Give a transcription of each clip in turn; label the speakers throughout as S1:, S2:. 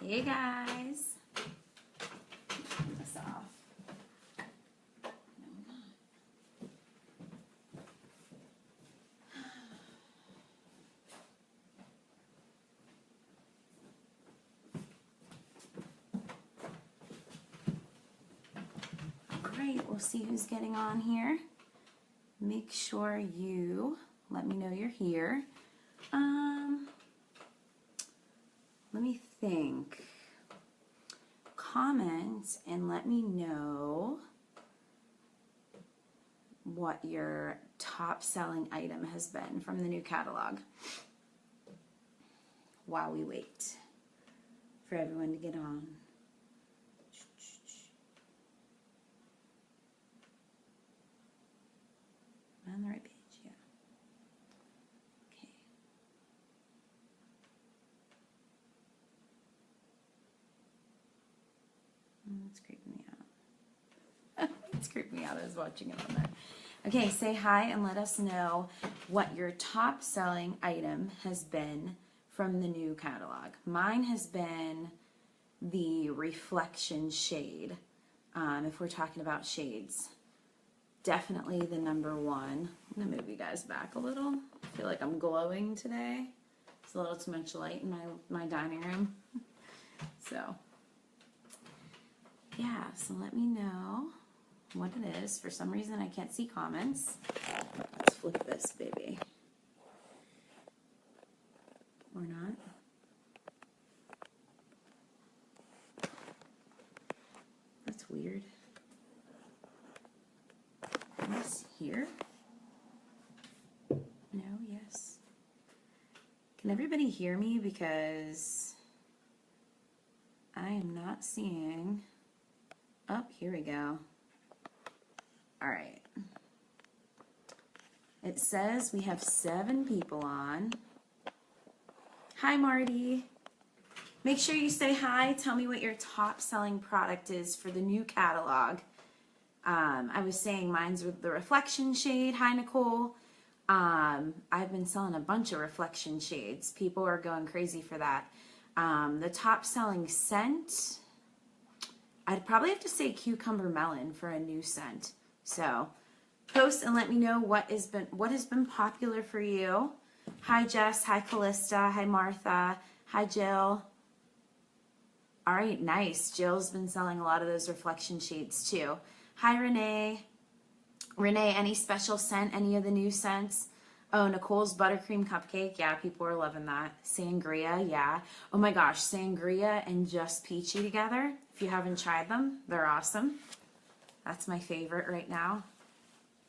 S1: Hey guys. Turn this off. No, I'm not. All right, we'll see who's getting on here. Make sure you let me know you're here. Let me think. Comment and let me know what your top selling item has been from the new catalog while we wait for everyone to get on. Am I on the right page? Yeah. Okay. It's creeping me out. It's creeping me out. I was watching it on there. Okay, say hi and let us know what your top selling item has been from the new catalog. Mine has been the reflection shade. If we're talking about shades, definitely the number one. I'm gonna move you guys back a little. I feel like I'm glowing today. It's a little too much light in my dining room. So yeah, so let me know what it is. For some reason I can't see comments. Let's flip this baby. Or not. That's weird. Yes, here? No, yes. Can everybody hear me? Because I am not seeing. Oh, here we go. All right. It says we have 7 people on. Hi, Marty. Make sure you say hi. Tell me what your top selling product is for the new catalog. I was saying mine's with the reflection shade. Hi, Nicole. I've been selling a bunch of reflection shades. People are going crazy for that. The top selling scent, I'd probably have to say cucumber melon for a new scent. So post and let me know what has been popular for you. Hi, Jess. Hi, Callista. Hi, Martha. Hi, Jill. All right, nice. Jill's been selling a lot of those reflection shades too. Hi, Renee. Renee, any special scent? Any of the new scents? Oh, Nicole's buttercream cupcake. Yeah, people are loving that. Sangria, yeah. Oh my gosh, sangria and just peachy together. If you haven't tried them, they're awesome. That's my favorite right now.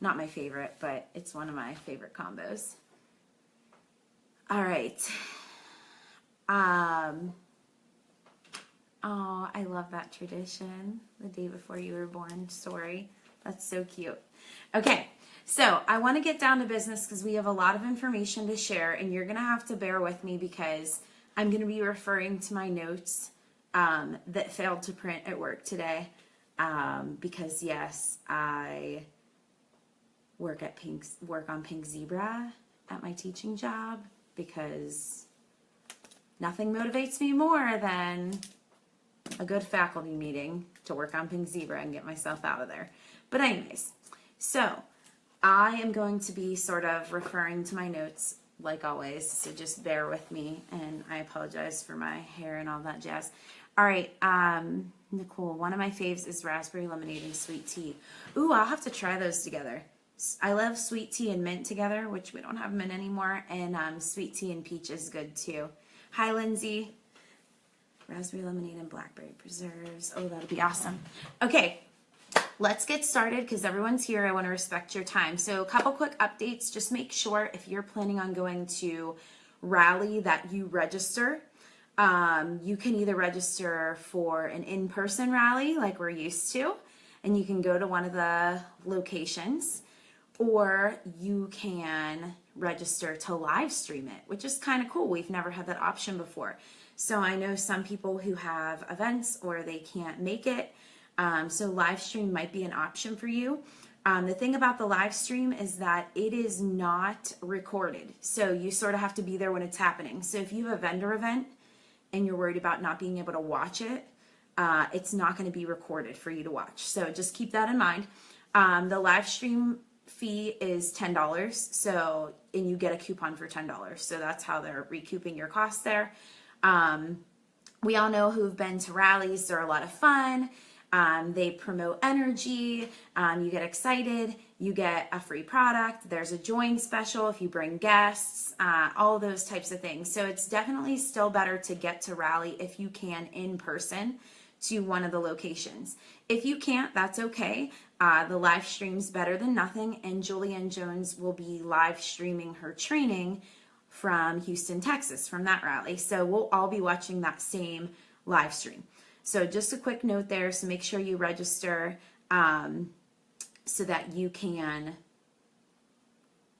S1: Not my favorite, but it's one of my favorite combos. All right. Oh, I love that tradition. The day before you were born story. That's so cute. Okay, so I want to get down to business because we have a lot of information to share, and you're going to have to bear with me because I'm going to be referring to my notes that failed to print at work today. Because yes, I work on Pink Zebra at my teaching job because nothing motivates me more than a good faculty meeting to work on Pink Zebra and get myself out of there. But anyways, so I am going to be sort of referring to my notes like always, so just bear with me, and I apologize for my hair and all that jazz. All right, Nicole, one of my faves is raspberry lemonade and sweet tea. Ooh, I'll have to try those together. I love sweet tea and mint together, which we don't have mint anymore, and sweet tea and peach is good too. Hi, Lindsay. Raspberry lemonade and blackberry preserves. Oh, that'll be awesome. Okay, let's get started because everyone's here. I want to respect your time. So a couple quick updates. Just make sure if you're planning on going to Rally that you register. You can either register for an in-person rally like we're used to, and you can go to one of the locations, or you can register to live stream it, which is kind of cool. We've never had that option before. So I know some people who have events or they can't make it. So live stream might be an option for you. The thing about the live stream is that it is not recorded. So you sort of have to be there when it's happening. So if you have a vendor event and you're worried about not being able to watch it, it's not going to be recorded for you to watch. So just keep that in mind. The live stream fee is $10. So, and you get a coupon for $10. So that's how they're recouping your costs there. We all know who've been to rallies. They're a lot of fun. They promote energy. You get excited. You get a free product. There's a join special if you bring guests, all those types of things. So it's definitely still better to get to rally if you can in person to one of the locations. If you can't, that's okay. The live stream's better than nothing, and Julianne Jones will be live streaming her training from Houston, Texas, from that rally. So we'll all be watching that same live stream. So just a quick note there, so make sure you register so that you can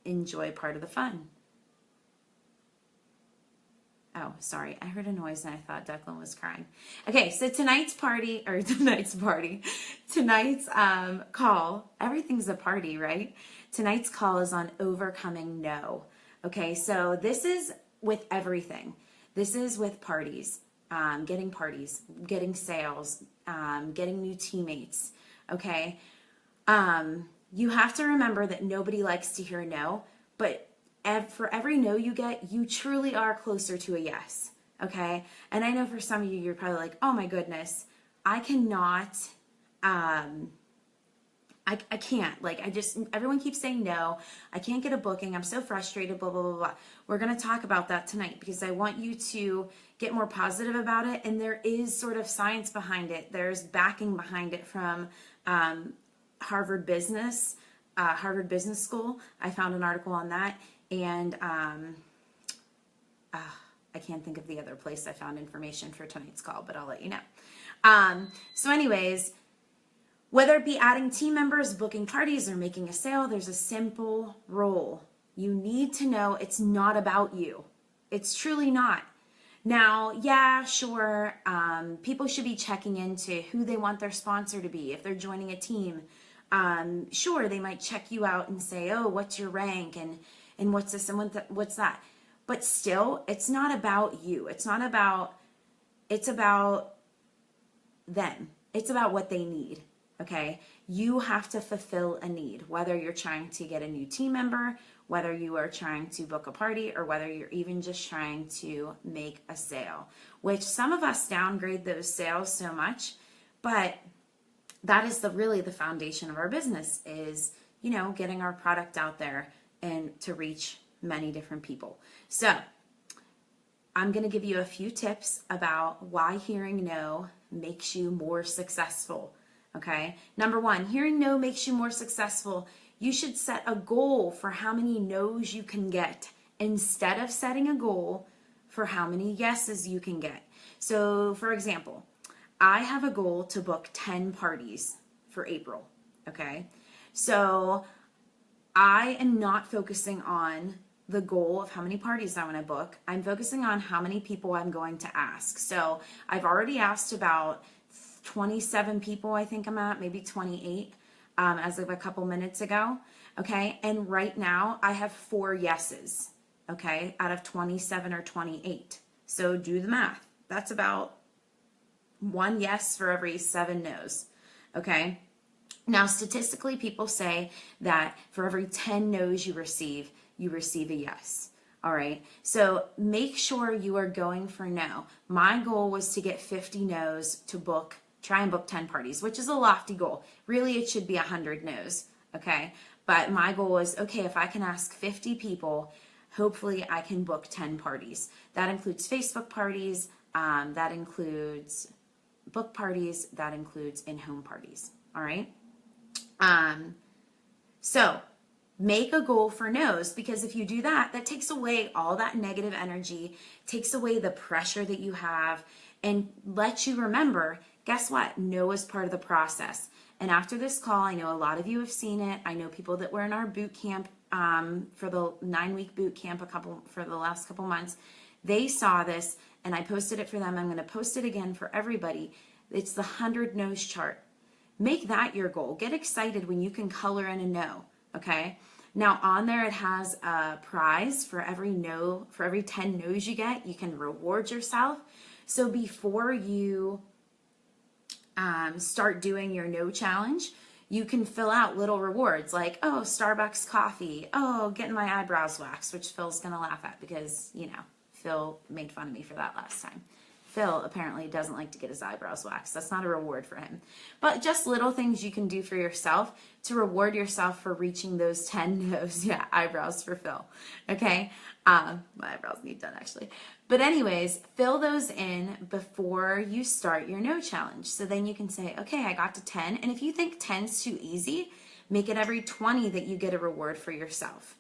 S1: enjoy part of the fun. Oh, sorry, I heard a noise and I thought Declan was crying. Okay, so tonight's call, everything's a party, right? Tonight's call is on overcoming no. Okay, so this is with everything. This is with parties, getting sales, getting new teammates, okay? You have to remember that nobody likes to hear no, but for every no you get, you truly are closer to a yes, okay? And I know for some of you, you're probably like, oh my goodness, I cannot, I can't, everyone keeps saying no, I can't get a booking, I'm so frustrated, blah, blah, blah, blah. We're going to talk about that tonight because I want you to get more positive about it, and there is sort of science behind it. There's backing behind it from Harvard Business School. I found an article on that, and I can't think of the other place I found information for tonight's call, but I'll let you know. So anyways, whether it be adding team members, booking parties, or making a sale, there's a simple rule. You need to know it's not about you. It's truly not. Now, yeah, sure, people should be checking into who they want their sponsor to be if they're joining a team. Sure, they might check you out and say, oh, what's your rank and what's this and what's that. But still, it's not about you. It's about them. It's about what they need, okay? You have to fulfill a need, whether you're trying to get a new team member, whether you are trying to book a party, or whether you're even just trying to make a sale, which some of us downgrade those sales so much, but that is really the foundation of our business is, getting our product out there and to reach many different people. So I'm going to give you a few tips about why hearing no makes you more successful. Okay. Number one, hearing no makes you more successful. You should set a goal for how many no's you can get instead of setting a goal for how many yeses you can get. So for example, I have a goal to book 10 parties for April, okay? So I am not focusing on the goal of how many parties I want to book. I'm focusing on how many people I'm going to ask. So I've already asked about 27 people, I think I'm at, maybe 28 as of a couple minutes ago, okay? And right now I have 4 yeses, okay, out of 27 or 28. So do the math. That's about 1 yes for every 7 no's, okay? Now, statistically, people say that for every 10 no's you receive a yes, all right? So make sure you are going for no. My goal was to get 50 no's to try and book 10 parties, which is a lofty goal. Really, it should be 100 no's, okay? But my goal was, okay, if I can ask 50 people, hopefully I can book 10 parties. That includes Facebook parties, that includes book parties, that includes in-home parties, all right? So make a goal for no's, because if you do that, that takes away all that negative energy, takes away the pressure that you have, and lets you remember, guess what? No is part of the process. And after this call, I know a lot of you have seen it. I know people that were in our boot camp for the 9-week boot camp for the last couple months. They saw this, and I posted it for them. I'm going to post it again for everybody. It's the 100 no's chart. Make that your goal. Get excited when you can color in a no, okay? Now on there, it has a prize for every no, for every 10 no's you get, you can reward yourself. So before you start doing your no challenge, you can fill out little rewards like, oh, Starbucks coffee, oh, getting my eyebrows waxed, which Phil's gonna laugh at because, you know, Phil made fun of me for that last time. Phil apparently doesn't like to get his eyebrows waxed. That's not a reward for him. But just little things you can do for yourself to reward yourself for reaching those 10 no's. Yeah, eyebrows for Phil. Okay? My eyebrows need done actually. But anyways, fill those in before you start your no challenge. So then you can say, okay, I got to 10. And if you think 10's too easy, make it every 20 that you get a reward for yourself.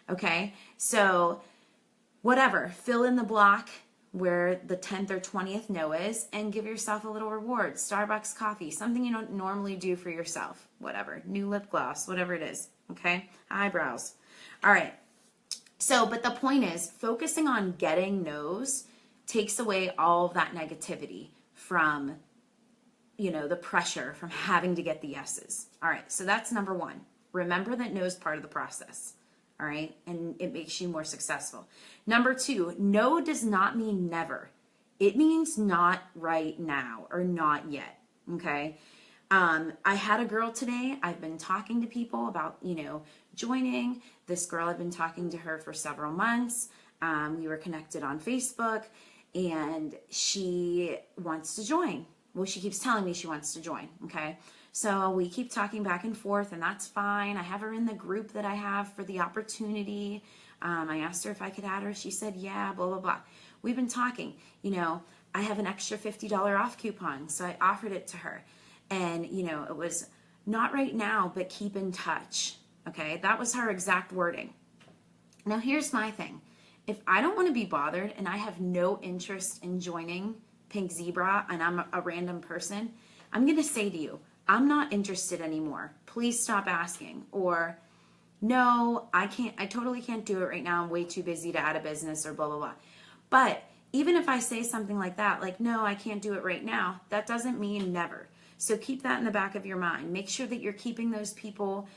S1: Okay? So whatever, fill in the block where the 10th or 20th no is and give yourself a little reward. Starbucks coffee, something you don't normally do for yourself. Whatever, new lip gloss, whatever it is. Okay? Eyebrows. All right. So, but the point is, focusing on getting no's takes away all of that negativity from, you know, the pressure from having to get the yeses. All right, so that's number one. Remember that no is part of the process. All right, and it makes you more successful. Number two, no does not mean never. It means not right now or not yet. Okay. I had a girl today. I've been talking to people about, you know, joining. This girl, I've been talking to her for several months. We were connected on Facebook and she wants to join. Well, she keeps telling me she wants to join. Okay. So we keep talking back and forth and that's fine. I have her in the group that I have for the opportunity. I asked her if I could add her. She said, yeah, blah, blah, blah. We've been talking, you know, I have an extra $50 off coupon. So I offered it to her. And, you know, it was not right now, but keep in touch. Okay, that was her exact wording. Now, here's my thing. If I don't want to be bothered and I have no interest in joining Pink Zebra and I'm a random person, I'm going to say to you, I'm not interested anymore. Please stop asking. Or, no, I totally can't do it right now. I'm way too busy to add a business or blah, blah, blah. But even if I say something like that, like, no, I can't do it right now, that doesn't mean never. So keep that in the back of your mind. Make sure that you're keeping those people,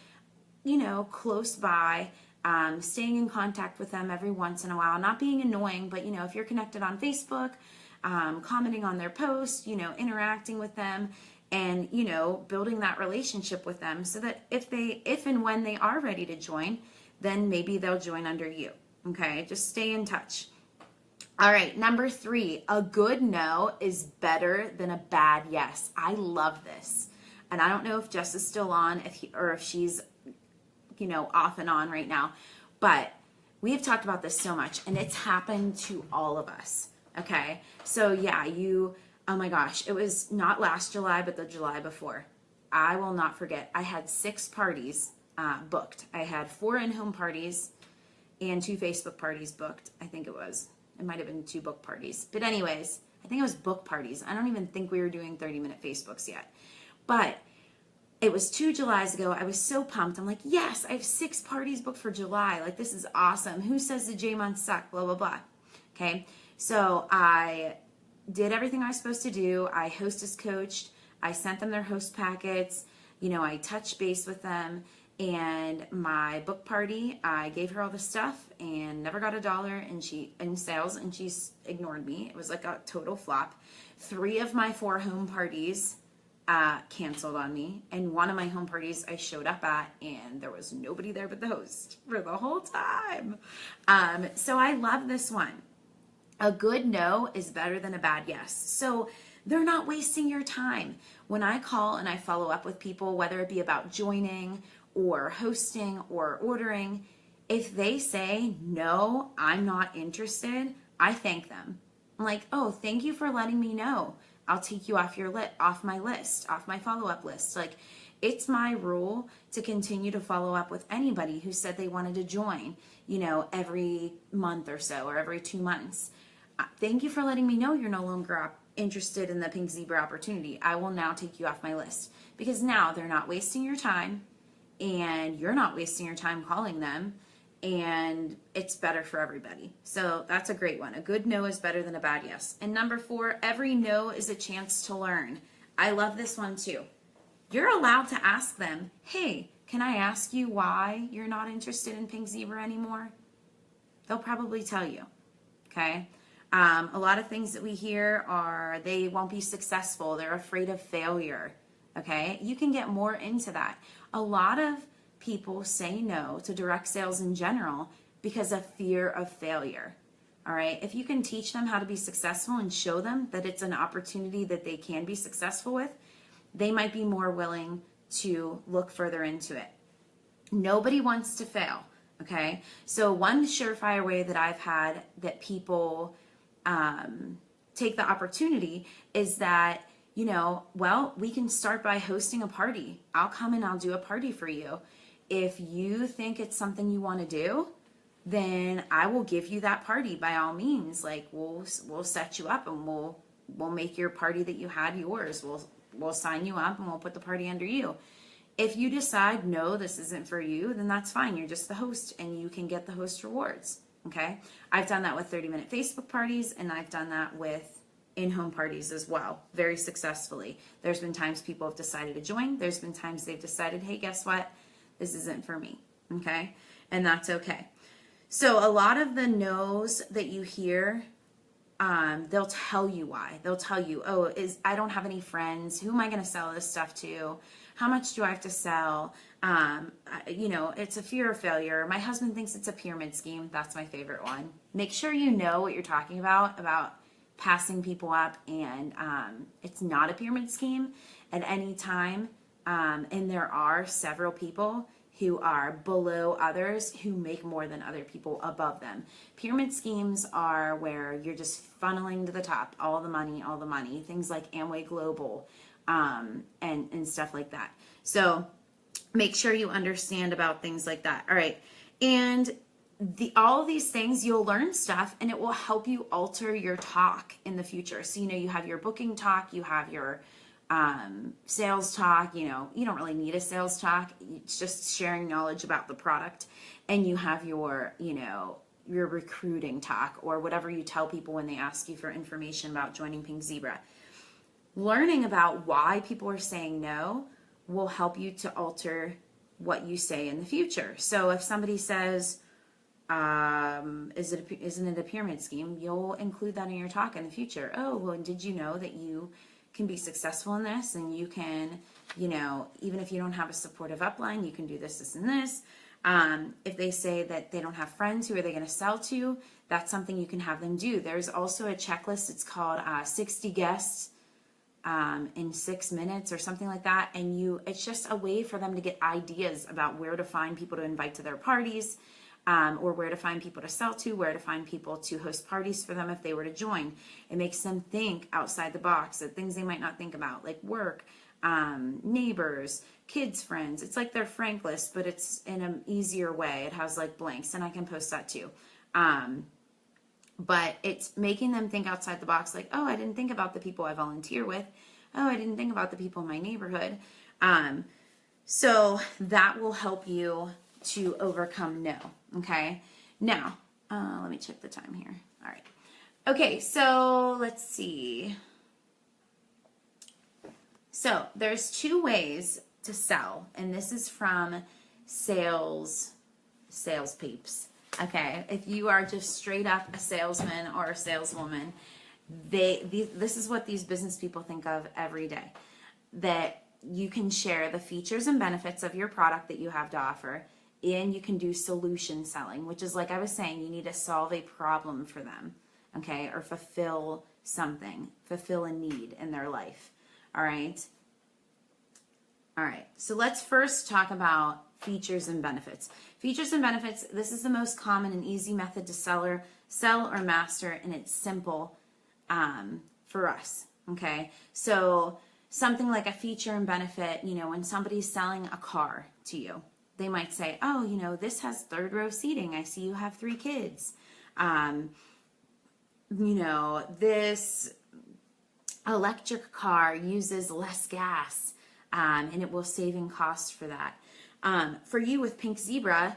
S1: you know, close by, staying in contact with them every once in a while, not being annoying, but, you know, if you're connected on Facebook, commenting on their posts, you know, interacting with them and, you know, building that relationship with them so that if and when they are ready to join, then maybe they'll join under you. Okay. Just stay in touch. All right, number three, a good no is better than a bad yes. I love this. And I don't know if Jess is still on or if she's, you know, off and on right now. But we have talked about this so much and it's happened to all of us. Okay, so yeah, oh my gosh, it was not last July, but the July before. I will not forget. I had 6 parties booked. I had 4 in-home parties and 2 Facebook parties booked. I think it was. It might have been 2 book parties. But anyways, I think it was book parties. I don't even think we were doing 30-minute Facebooks yet. But it was 2 Julys ago. I was so pumped. I'm like, yes, I have 6 parties booked for July. Like, this is awesome. Who says the J months suck? Blah, blah, blah. Okay. So I did everything I was supposed to do. I hostess coached. I sent them their host packets. You know, I touched base with them. And my book party, I gave her all the stuff and never got $1 in sales, and she's ignored me. It was like a total flop. 3 of my 4 home parties canceled on me, and 1 of my home parties I showed up at, and there was nobody there but the host for the whole time. So I love this one. A good no is better than a bad yes. So they're not wasting your time. When I call and I follow up with people, whether it be about joining or hosting or ordering, if they say, no, I'm not interested, I thank them. I'm like, oh, thank you for letting me know. I'll take you off off my list, off my follow-up list. Like, it's my rule to continue to follow up with anybody who said they wanted to join, you know, every month or so or every 2 months. Thank you for letting me know you're no longer interested in the Pink Zebra opportunity. I will now take you off my list, because now they're not wasting your time and you're not wasting your time calling them, and it's better for everybody. So that's a great one. A good no is better than a bad yes. And number 4, every no is a chance to learn. I love this one too. You're allowed to ask them, hey, can I ask you why you're not interested in Pink Zebra anymore? They'll probably tell you, okay? A lot of things that we hear are they won't be successful. They're afraid of failure, okay? You can get more into that. A lot of people say no to direct sales in general because of fear of failure, all right? If you can teach them how to be successful and show them that it's an opportunity that they can be successful with, they might be more willing to look further into it. Nobody wants to fail, okay? So one surefire way that I've had that people take the opportunity is that, you know, well, we can start by hosting a party. I'll come and I'll do a party for you. If you think it's something you want to do, then I will give you that party by all means. Like we'll set you up and we'll make your party that you had yours. We'll sign you up and we'll put the party under you. If you decide, no, this isn't for you, then that's fine. You're just the host and you can get the host rewards. Okay. I've done that with 30-minute Facebook parties and I've done that with in-home parties as well, very successfully. There's been times people have decided to join. There's been times they've decided, hey, guess what? This isn't for me. Okay. And that's okay. So a lot of the no's that you hear, they'll tell you why. They'll tell you, oh, I don't have any friends. Who am I going to sell this stuff to? How much do I have to sell? You know, it's a fear of failure. My husband thinks it's a pyramid scheme. That's my favorite one. Make sure you know what you're talking about passing people up, and it's not a pyramid scheme at any time. And there are several people who are below others who make more than other people above them. Pyramid schemes are where you're just funneling to the top, all the money, things like Amway Global, and stuff like that. So make sure you understand about things like that. All right. And all of these things, you'll learn stuff and it will help you alter your talk in the future. So, you know, you have your booking talk, you have your sales talk, you know, you don't really need a sales talk. It's just sharing knowledge about the product. And you have your, you know, your recruiting talk or whatever you tell people when they ask you for information about joining Pink Zebra. Learning about why people are saying no will help you to alter what you say in the future. So if somebody says, isn't it a pyramid scheme? You'll include that in your talk in the future. Oh, well, did you know that you can be successful in this and you can, you know, even if you don't have a supportive upline, you can do this, this, and this. If they say that they don't have friends, who are they going to sell to? That's something you can have them do. There's also a checklist. It's called 60 guests in 6 minutes or something like that. And it's just a way for them to get ideas about where to find people to invite to their parties, or where to find people to sell to, where to find people to host parties for them if they were to join. It makes them think outside the box at things they might not think about, like work, neighbors, kids, friends. It's like their Frank list, but it's in an easier way. It has like blanks, and I can post that too. But it's making them think outside the box, like, oh, I didn't think about the people I volunteer with. Oh, I didn't think about the people in my neighborhood. So that will help you to overcome no. Okay. Now, let me check the time here. All right. Okay. So let's see. So there's 2 ways to sell, and this is from sales peeps. Okay. If you are just straight up a salesman or a saleswoman, this is what these business people think of every day, that you can share the features and benefits of your product that you have to offer. And you can do solution selling, which is, like I was saying, you need to solve a problem for them, okay, or fulfill a need in their life. All right. All right. So let's first talk about features and benefits. Features and benefits, this is the most common and easy method to sell or master, and it's simple for us, okay? So something like a feature and benefit, you know, when somebody's selling a car to you, they might say, oh, you know, this has 3rd row seating. I see you have 3 kids. You know, this electric car uses less gas, and it will save in cost for that. For you with Pink Zebra,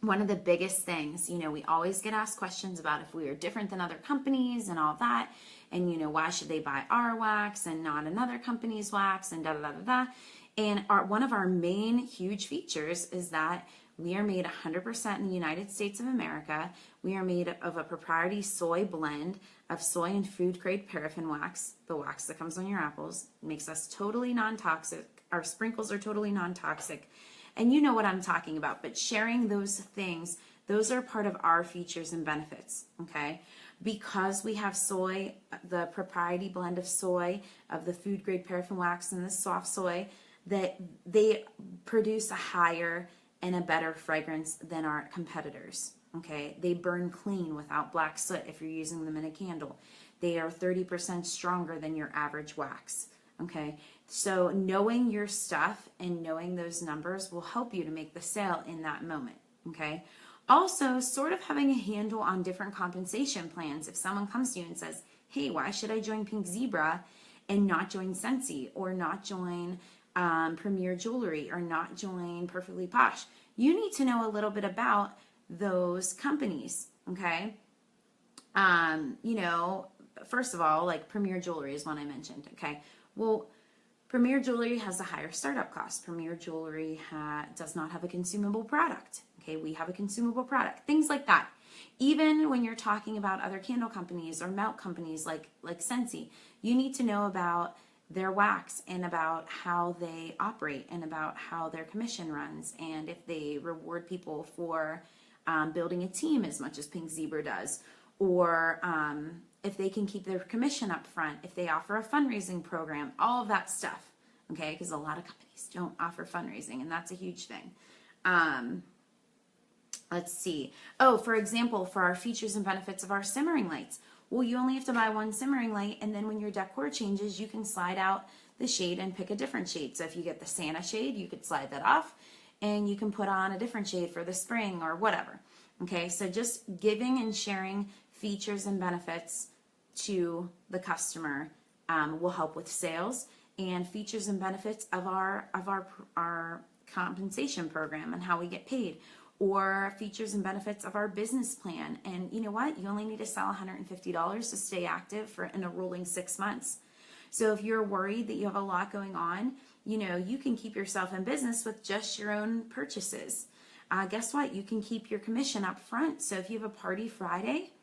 S1: one of the biggest things, you know, we always get asked questions about if we are different than other companies and all that. And, you know, why should they buy our wax and not another company's wax and da da da da da. And one of our main huge features is that we are made 100% in the United States of America. We are made of a proprietary soy blend of soy and food grade paraffin wax, the wax that comes on your apples. It makes us totally non-toxic. Our sprinkles are totally non-toxic. And you know what I'm talking about, but sharing those things, those are part of our features and benefits, okay? Because we have soy, the proprietary blend of soy, of the food grade paraffin wax and the soft soy, that they produce a higher and a better fragrance than our competitors, okay? They burn clean without black soot if you're using them in a candle. They are 30% stronger than your average wax, okay? So knowing your stuff and knowing those numbers will help you to make the sale in that moment, okay? Also, sort of having a handle on different compensation plans. If someone comes to you and says, hey, why should I join Pink Zebra and not join Scentsy or not join Premier Jewelry or not join Perfectly Posh? You need to know a little bit about those companies, okay? You know, first of all, like Premier Jewelry is one I mentioned, okay? Well, Premier Jewelry has a higher startup cost. Premier Jewelry does not have a consumable product. Okay, we have a consumable product. Things like that. Even when you're talking about other candle companies or melt companies like Scentsy, you need to know about their wax and about how they operate and about how their commission runs and if they reward people for building a team as much as Pink Zebra does, or if they can keep their commission up front, if they offer a fundraising program, all of that stuff, okay? Because a lot of companies don't offer fundraising, and that's a huge thing. Let's see. Oh, for example, for our features and benefits of our simmering lights. Well, you only have to buy one simmering light, and then when your decor changes, you can slide out the shade and pick a different shade. So if you get the Santa shade, you could slide that off, and you can put on a different shade for the spring or whatever. Okay, so just giving and sharing features and benefits to the customer will help with sales, and features and benefits of our compensation program and how we get paid, or features and benefits of our business plan. And you know what? You only need to sell $150 to stay active in a rolling 6 months. So if you're worried that you have a lot going on, you know, you can keep yourself in business with just your own purchases. Guess what? You can keep your commission up front. So if you have a party Friday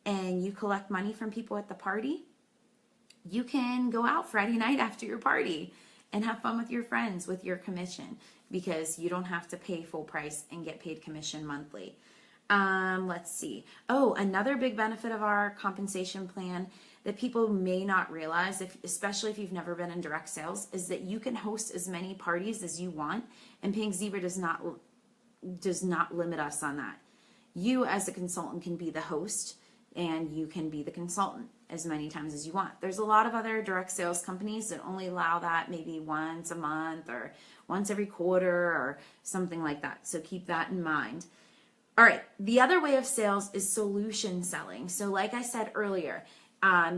S1: and you collect money from people at the party, you can go out Friday night after your party and have fun with your friends with your commission, because you don't have to pay full price and get paid commission monthly. Let's see. Oh, another big benefit of our compensation plan that people may not realize, especially if you've never been in direct sales, is that you can host as many parties as you want, and Pink Zebra does not limit us on that. You as a consultant can be the host, and you can be the consultant as many times as you want. There's a lot of other direct sales companies that only allow that maybe once a month or once every quarter or something like that. So keep that in mind. All right, the other way of sales is solution selling. So like I said earlier,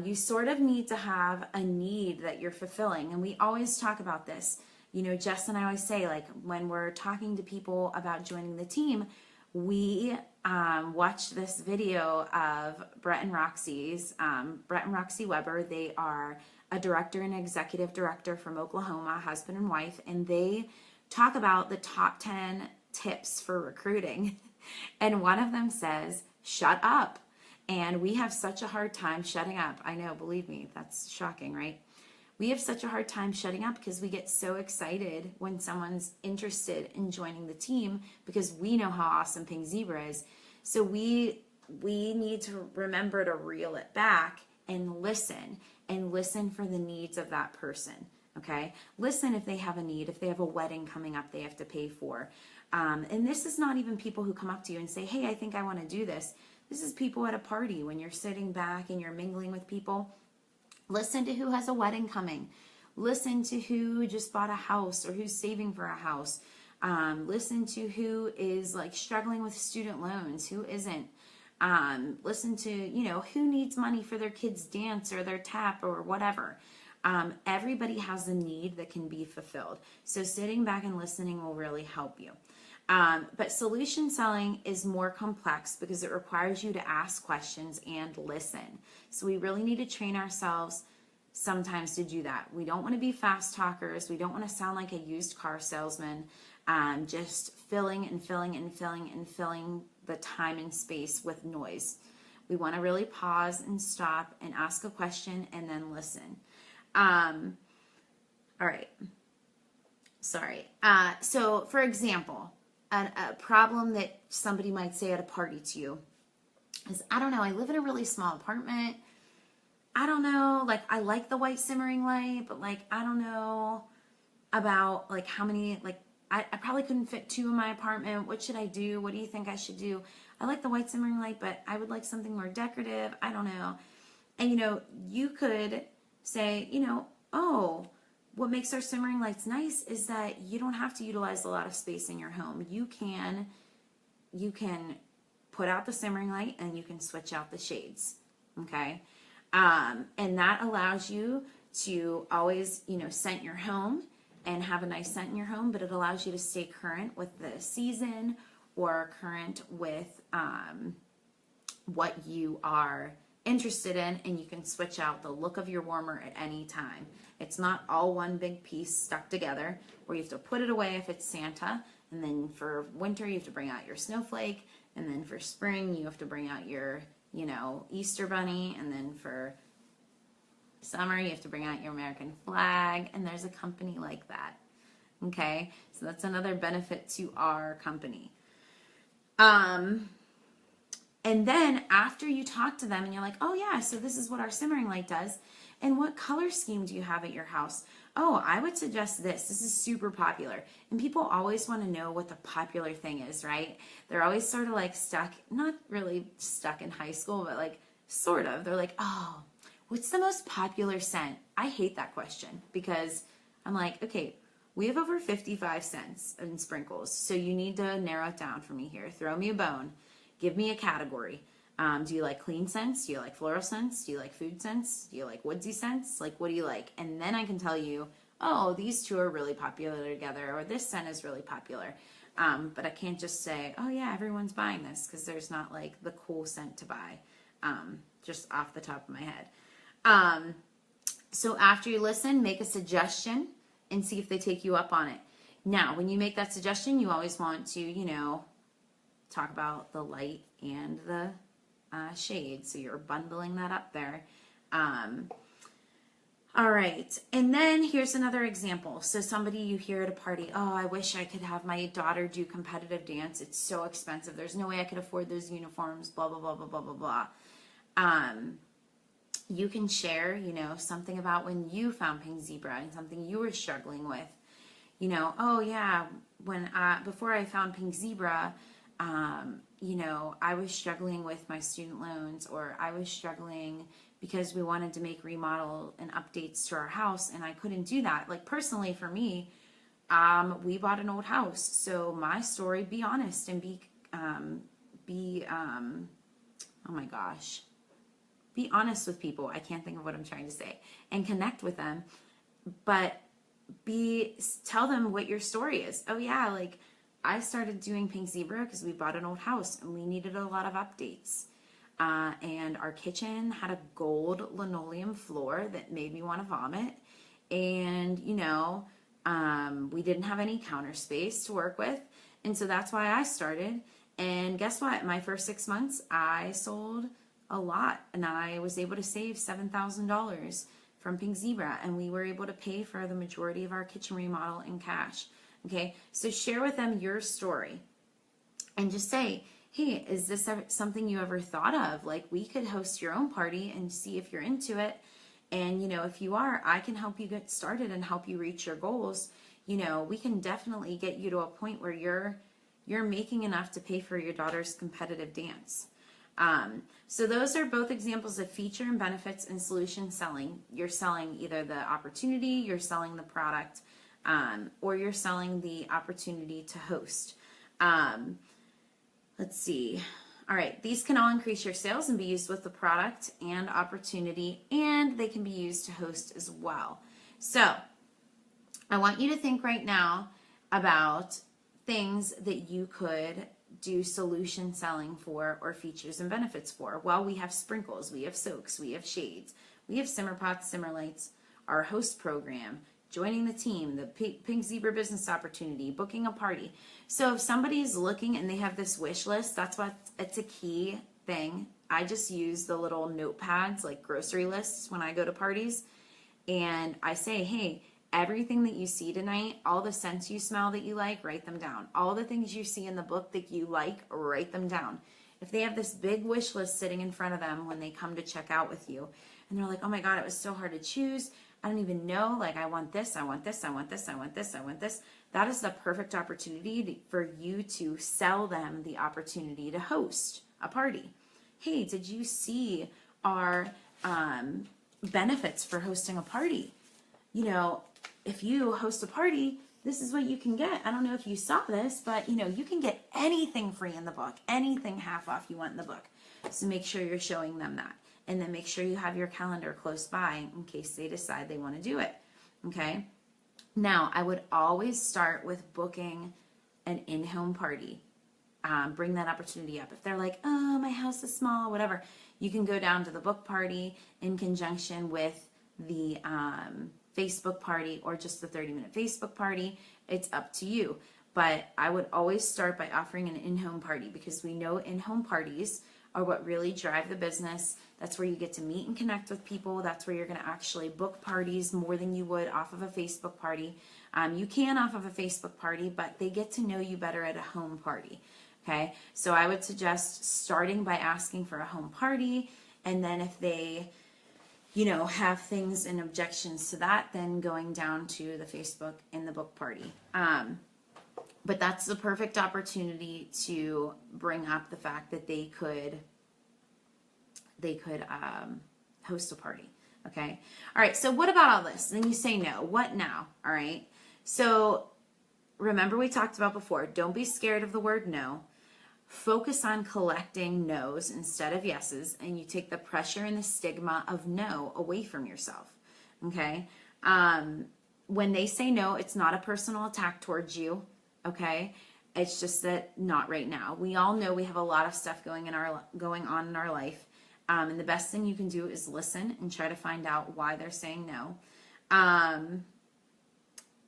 S1: you sort of need to have a need that you're fulfilling. And we always talk about this. You know, Jess and I always say, like, when we're talking to people about joining the team, we watched this video of Brett and Roxy Weber. They are a director and executive director from Oklahoma, husband and wife, and they talk about the top 10 tips for recruiting. And one of them says, shut up. And we have such a hard time shutting up. I know, believe me, that's shocking, right? We have such a hard time shutting up because we get so excited when someone's interested in joining the team because we know how awesome Pink Zebra is. So we need to remember to reel it back and listen for the needs of that person, okay? Listen if they have a need, if they have a wedding coming up they have to pay for. And this is not even people who come up to you and say, hey, I think I want to do this. This is people at a party when you're sitting back and you're mingling with people. Listen to who has a wedding coming. Listen to who just bought a house or who's saving for a house. Listen to who is like struggling with student loans, who isn't. Listen to, you know, who needs money for their kids' dance or their tap or whatever. Everybody has a need that can be fulfilled. So sitting back and listening will really help you. But solution selling is more complex because it requires you to ask questions and listen. So we really need to train ourselves sometimes to do that. We don't want to be fast talkers. We don't want to sound like a used car salesman, just filling and filling and filling and filling the time and space with noise. We want to really pause and stop and ask a question and then listen. All right. Sorry. So for example, a problem that somebody might say at a party to you is, I don't know, I live in a really small apartment. I don't know, like, I like the white simmering light, but like, I don't know about like how many, like, I probably couldn't fit 2 in my apartment. What should I do? What do you think I should do? I like the white simmering light, but I would like something more decorative. I don't know. And, you know, you could say, you know, oh, what makes our simmering lights nice is that you don't have to utilize a lot of space in your home. You can put out the simmering light and you can switch out the shades. Okay. And that allows you to always, you know, scent your home and have a nice scent in your home, but it allows you to stay current with the season or current with what you are interested in, and you can switch out the look of your warmer at any time. It's not all one big piece stuck together where you have to put it away if it's Santa, and then for winter you have to bring out your snowflake, and then for spring you have to bring out your, you know, Easter bunny, and then for summer you have to bring out your American flag, and there's a company like that. Okay, so that's another benefit to our company. And then after you talk to them and you're like, oh yeah, so this is what our simmering light does. And what color scheme do you have at your house? Oh, I would suggest this. This is super popular. And people always want to know what the popular thing is, right? They're always sort of like stuck, not really stuck in high school, but like sort of. They're like, oh, what's the most popular scent? I hate that question because I'm like, okay, we have over 55 cents in sprinkles. So you need to narrow it down for me here. Throw me a bone. Give me a category. Do you like clean scents? Do you like floral scents? Do you like food scents? Do you like woodsy scents? Like, what do you like? And then I can tell you, oh, these two are really popular together, or this scent is really popular. But I can't just say, oh yeah, everyone's buying this, because there's not like the cool scent to buy, just off the top of my head. So after you listen, make a suggestion and see if they take you up on it. Now, when you make that suggestion, you always want to, you know, talk about the light and the shade. So you're bundling that up there. All right. And then here's another example. So somebody you hear at a party, oh, I wish I could have my daughter do competitive dance. It's so expensive. There's no way I could afford those uniforms, blah, blah, blah, blah, blah, blah, blah. You can share, you know, something about when you found Pink Zebra and something you were struggling with. You know, oh yeah, before I found Pink Zebra, you know, I was struggling with my student loans, or I was struggling because we wanted to make remodel and updates to our house, and I couldn't do that. Like, personally for me, we bought an old house. So my story, be honest and be honest with people. I can't think of what I'm trying to say, and connect with them, but tell them what your story is. Oh yeah, like, I started doing Pink Zebra because we bought an old house and we needed a lot of updates. And our kitchen had a gold linoleum floor that made me want to vomit. And, you know, we didn't have any counter space to work with. And so that's why I started. And guess what? My first 6 months, I sold a lot. And I was able to save $7,000 from Pink Zebra. And we were able to pay for the majority of our kitchen remodel in cash. Okay, so share with them your story and just say, hey, is this something you ever thought of? Like, we could host your own party and see if you're into it. And, you know, if you are, I can help you get started and help you reach your goals. You know, we can definitely get you to a point where you're making enough to pay for your daughter's competitive dance. So those are both examples of feature and benefits and solution selling. You're selling either the opportunity, you're selling the product, or you're selling the opportunity to host. Let's see. All right, these can all increase your sales and be used with the product and opportunity, and they can be used to host as well. So I want you to think right now about things that you could do solution selling for, or features and benefits for. Well, we have sprinkles, we have soaks, we have shades, We have Simmer Pots, Simmer Lights, our host program, joining the team, the Pink Zebra business opportunity, booking a party. So if somebody's looking and they have this wish list, that's what it's a key thing. I just use the little notepads, like grocery lists, when I go to parties. And I say, hey, everything that you see tonight, all the scents you smell that you like, write them down. All the things you see in the book that you like, write them down. If they have this big wish list sitting in front of them when they come to check out with you, and they're like, oh my God, it was so hard to choose. I don't even know, like, I want this, I want this, I want this, I want this, I want this. That is the perfect opportunity for you to sell them the opportunity to host a party. Hey, did you see our benefits for hosting a party? You know, if you host a party, this is what you can get. I don't know if you saw this, but you know, you can get anything free in the book, anything half off you want in the book. So make sure you're showing them that. And then make sure you have your calendar close by in case they decide they want to do it. Okay? Now, I would always start with booking an in-home party. Bring that opportunity up. If they're like, oh, my house is small, whatever, you can go down to the book party in conjunction with the Facebook party or just the 30-minute Facebook party. It's up to you. But I would always start by offering an in-home party because we know in-home parties are what really drive the business. That's where you get to meet and connect with people. That's where you're going to actually book parties more than you would off of a Facebook party. You can off of a Facebook party, but they get to know you better at a home party. Okay, so I would suggest starting by asking for a home party, and then if they, you know, have things and objections to that, then going down to the Facebook and the book party. But that's the perfect opportunity to bring up the fact that they could host a party. Okay. All right. So what about all this? Then you say no. What now? All right. So remember we talked about before, don't be scared of the word no. Focus on collecting no's instead of yeses, and you take the pressure and the stigma of no away from yourself. Okay. When they say no, it's not a personal attack towards you. Okay, it's just that not right now. We all know we have a lot of stuff going on in our life, and the best thing you can do is listen and try to find out why they're saying no.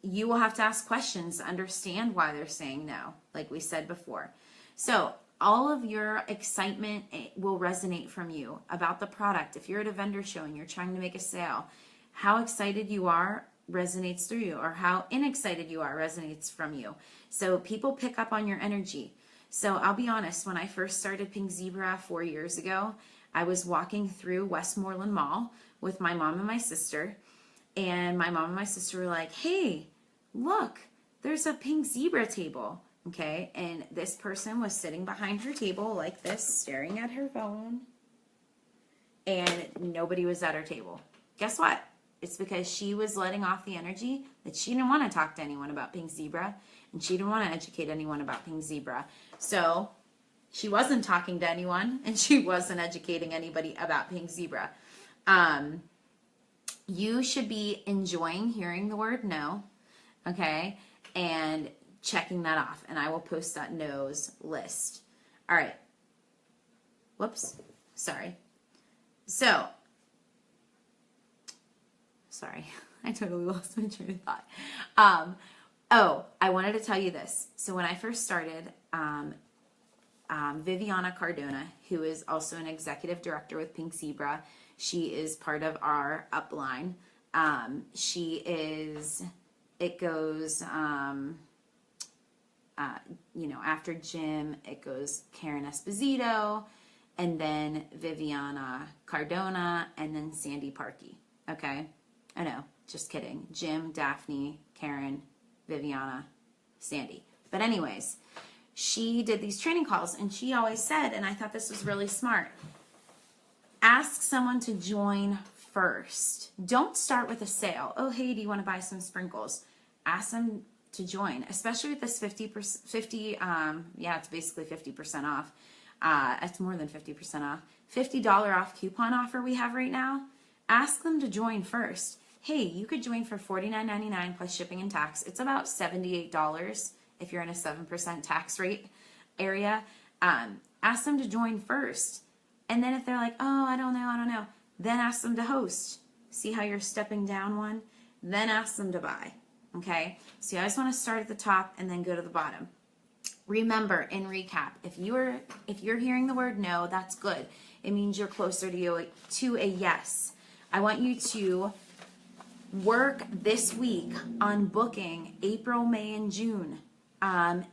S1: You will have to ask questions to understand why they're saying no, like we said before. So all of your excitement will resonate from you about the product. If you're at a vendor show and you're trying to make a sale, how excited you are resonates through you, or how inexcited you are resonates from you. So people pick up on your energy. So I'll be honest, when I first started Pink Zebra 4 years ago, I was walking through Westmoreland Mall with my mom and my sister, and my mom and my sister were like, hey, look, there's a Pink Zebra table. Okay, and this person was sitting behind her table like this, staring at her phone, and nobody was at her table. Guess what? It's because she was letting off the energy that she didn't want to talk to anyone about Pink Zebra, and she didn't want to educate anyone about Pink Zebra. So she wasn't talking to anyone, and she wasn't educating anybody about Pink Zebra. You should be enjoying hearing the word no, okay, and checking that off, and I will post that no's list. All right. Whoops. Sorry. So, sorry, I totally lost my train of thought. I wanted to tell you this. So when I first started, Viviana Cardona, who is also an executive director with Pink Zebra, she is part of our upline. It goes, after Jim, it goes Karen Esposito, and then Viviana Cardona, and then Sandy Parkey. Okay? I know, just kidding. Jim, Daphne, Karen, Viviana, Sandy. But anyways, she did these training calls, and she always said, and I thought this was really smart, ask someone to join first. Don't start with a sale. Oh, hey, do you want to buy some sprinkles? Ask them to join, especially with this it's basically 50% off. It's more than 50% off. $50 off coupon offer we have right now. Ask them to join first. Hey, you could join for $49.99 plus shipping and tax. It's about $78 if you're in a 7% tax rate area. Ask them to join first. And then if they're like, oh, I don't know, then ask them to host. see how you're stepping down one, then ask them to buy. Okay, so you always want to start at the top and then go to the bottom. Remember, in recap, if you're hearing the word no, that's good. It means you're closer to a yes. I want you to work this week on booking April, May, and June, and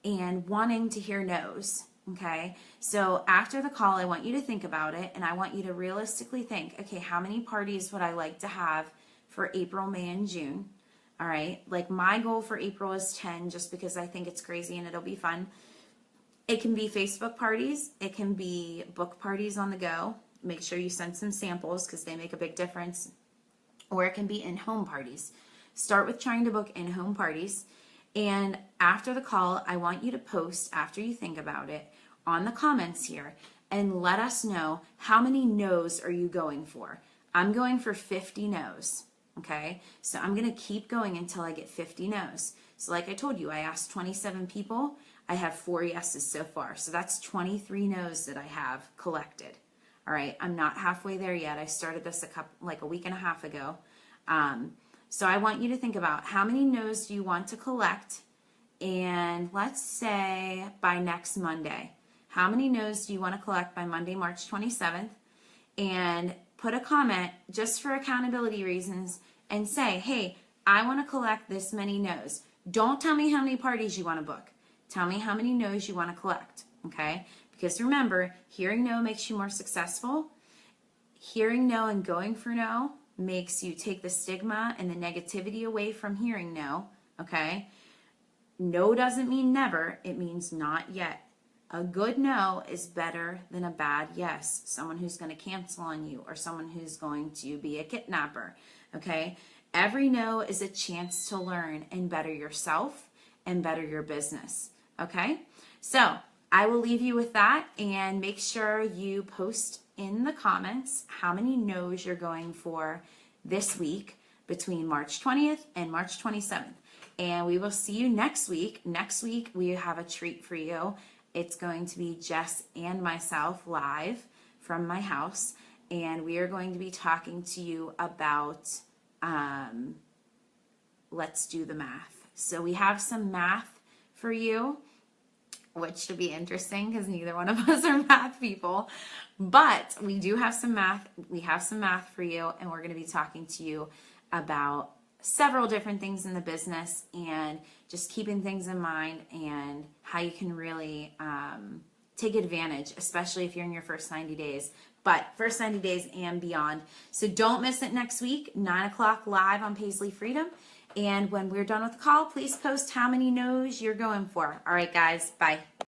S1: wanting to hear no's. Okay, so after the call, I want you to think about it, and I want you to realistically think, okay, how many parties would I like to have for April, May, and June? All right, like my goal for April is 10, just because I think it's crazy and it'll be fun. It can be Facebook parties, it can be book parties on the go. Make sure you send some samples because they make a big difference. Or it can be in-home parties. Start with trying to book in-home parties. And after the call, I want you to post, after you think about it, on the comments here and let us know how many no's are you going for. I'm going for 50 no's. Okay, so I'm going to keep going until I get 50 no's. So like I told you, I asked 27 people. I have 4 yeses so far. So that's 23 no's that I have collected. All right, I'm not halfway there yet. I started this like a week and a half ago. So I want you to think about how many no's do you want to collect, and let's say by next Monday. How many no's do you want to collect by Monday, March 27th? And put a comment just for accountability reasons and say, hey, I want to collect this many no's. Don't tell me how many parties you want to book. Tell me how many no's you want to collect, okay? Because remember, hearing no makes you more successful. Hearing no and going for no makes you take the stigma and the negativity away from hearing no, okay? No doesn't mean never, it means not yet. A good no is better than a bad yes. Someone who's going to cancel on you or someone who's going to be a kidnapper, okay? Every no is a chance to learn and better yourself and better your business, okay? So I will leave you with that, and make sure you post in the comments how many no's you're going for this week between March 20th and March 27th. And we will see you next week. Next week, we have a treat for you. It's going to be Jess and myself live from my house, and we are going to be talking to you about let's do the math. So we have some math for you, which should be interesting because neither one of us are math people, but we do have some math. We have some math for you, and we're going to be talking to you about several different things in the business and just keeping things in mind and how you can really take advantage, especially if you're in your first 90 days, but first 90 days and beyond. So don't miss it next week, 9 o'clock live on Paisley Freedom. And when we're done with the call, please post how many no's you're going for. All right, guys, bye.